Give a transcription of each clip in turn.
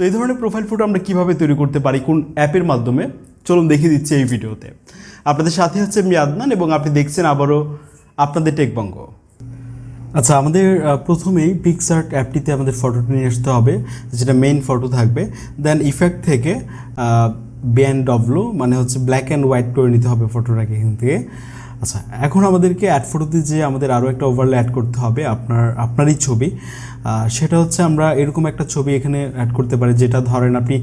তো এই ধরনের প্রোফাইল ফটো আমরা কীভাবে তৈরি করতে পারি, কোন অ্যাপের মাধ্যমে, চলুন দেখিয়ে দিচ্ছি এই ভিডিওতে। আপনাদের সাথে হচ্ছে আমি আদনান এবং আপনি দেখছেন আবারও আপনাদের টেক বঙ্গ। আচ্ছা, আমাদের প্রথমেই পিক্সআর্ট অ্যাপটিতে আমাদের ফটোটা নিয়ে আসতে হবে, যেটা মেইন ফটো থাকবে। দেন ইফেক্ট থেকে BONGO মানে হচ্ছে ব্ল্যাক অ্যান্ড হোয়াইট করে নিতে হবে ফটোটাকে এখান থেকে। আচ্ছা, এখন আমাদেরকে অ্যাড ফটোতে যে আমাদের আরও একটা ওভারলে অ্যাড করতে হবে আপনারই ছবি। সেটা হচ্ছে আমরা এরকম একটা ছবি এখানে অ্যাড করতে পারি, যেটা ধরেন আপনি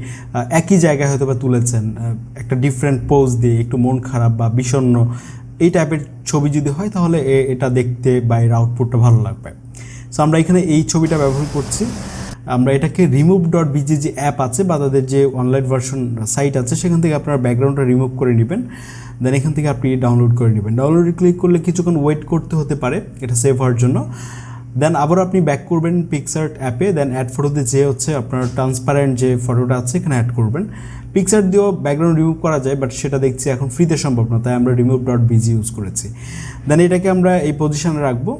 একই জায়গায় হয়তো বা তুলেছেন, একটা ডিফারেন্ট পোজ দিয়ে, একটু মন খারাপ বা বিষণ্ণ এই টাইপের ছবি যদি হয় তাহলে এটা দেখতে বা এর আউটপুটটা ভালো লাগবে। সো আমরা এখানে এই ছবিটা ব্যবহার করছি। আমরা এটাকে remove.bg যে অ্যাপ আছে বা তাদের যে অনলাইন ভার্সন সাইট আছে সেখান থেকে আপনারা ব্যাকগ্রাউন্ডটা রিমুভ করে নেবেন। দেন এখান থেকে আপনি ডাউনলোড করে নেবেন। ডাউনলোডে ক্লিক করলে কিছুক্ষণ ওয়েট করতে হতে পারে এটা সেভ হওয়ার জন্য। দেন আবার আপনি ব্যাক করবেন পিক্সআর্ট অ্যাপে। দেন অ্যাড ফটোতে যে হচ্ছে আপনার ট্রান্সপারেন্ট যে ফটোটা আছে এখানে অ্যাড করবেন। পিক্সআর্ট দিয়েও ব্যাকগ্রাউন্ড রিমুভ করা যায়, বাট সেটা দেখছি এখন ফ্রিতে সম্ভব না, তাই আমরা remove.bg ইউজ করেছি। দেন এটাকে আমরা এই পজিশনে রাখবো।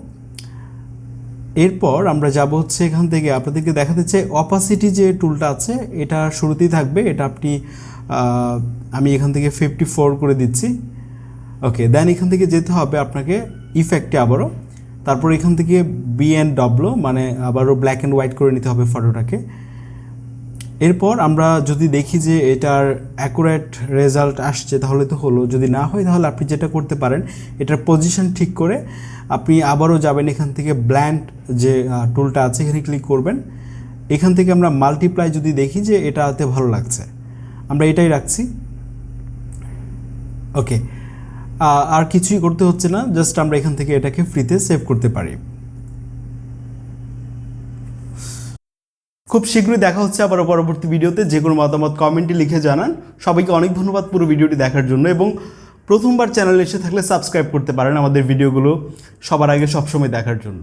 এরপর আমরা যাব হচ্ছে এখান থেকে আপনাদেরকে দেখাতে চাই অপাসিটি যে টুলটা আছে এটা শুরুতেই থাকবে। এটা আপনি আমি এখান থেকে 54 করে দিচ্ছি। ওকে, দেন এখান থেকে যেতে হবে আপনাকে ইফেক্টে আবারও। তারপর এখান থেকে BONGO মানে আবারও ব্ল্যাক অ্যান্ড হোয়াইট করে নিতে হবে ফটোটাকে। এরপর আমরা যদি দেখি যে এটার অ্যাকুরেট রেজাল্ট আসছে তাহলে তো হলো, যদি না হয় তাহলে আপনি যেটা করতে পারেন এটার পজিশন ঠিক করে আপনি আবারও যাবেন এখান থেকে ব্ল্যান্ড যে টুলটা আছে এখানে ক্লিক করবেন। এখান থেকে আমরা মাল্টিপ্লাই যদি দেখি যে এটাতে ভালো লাগছে আমরা এটাই রাখছি। ওকে, আর কিছুই করতে হচ্ছে না, জাস্ট আমরা এখান থেকে এটাকে ফ্রিতে সেভ করতে পারি। খুব শীঘ্রই দেখা হচ্ছে আবার পরবর্তী ভিডিওতে। যে কোনো মতামত কমেন্টে লিখে জানান। সবাইকে অনেক ধন্যবাদ পুরো ভিডিওটি দেখার জন্য, এবং প্রথমবার চ্যানেলে এসে থাকলে সাবস্ক্রাইব করতে পারেন আমাদের ভিডিওগুলো সবার আগে সবসময় দেখার জন্য।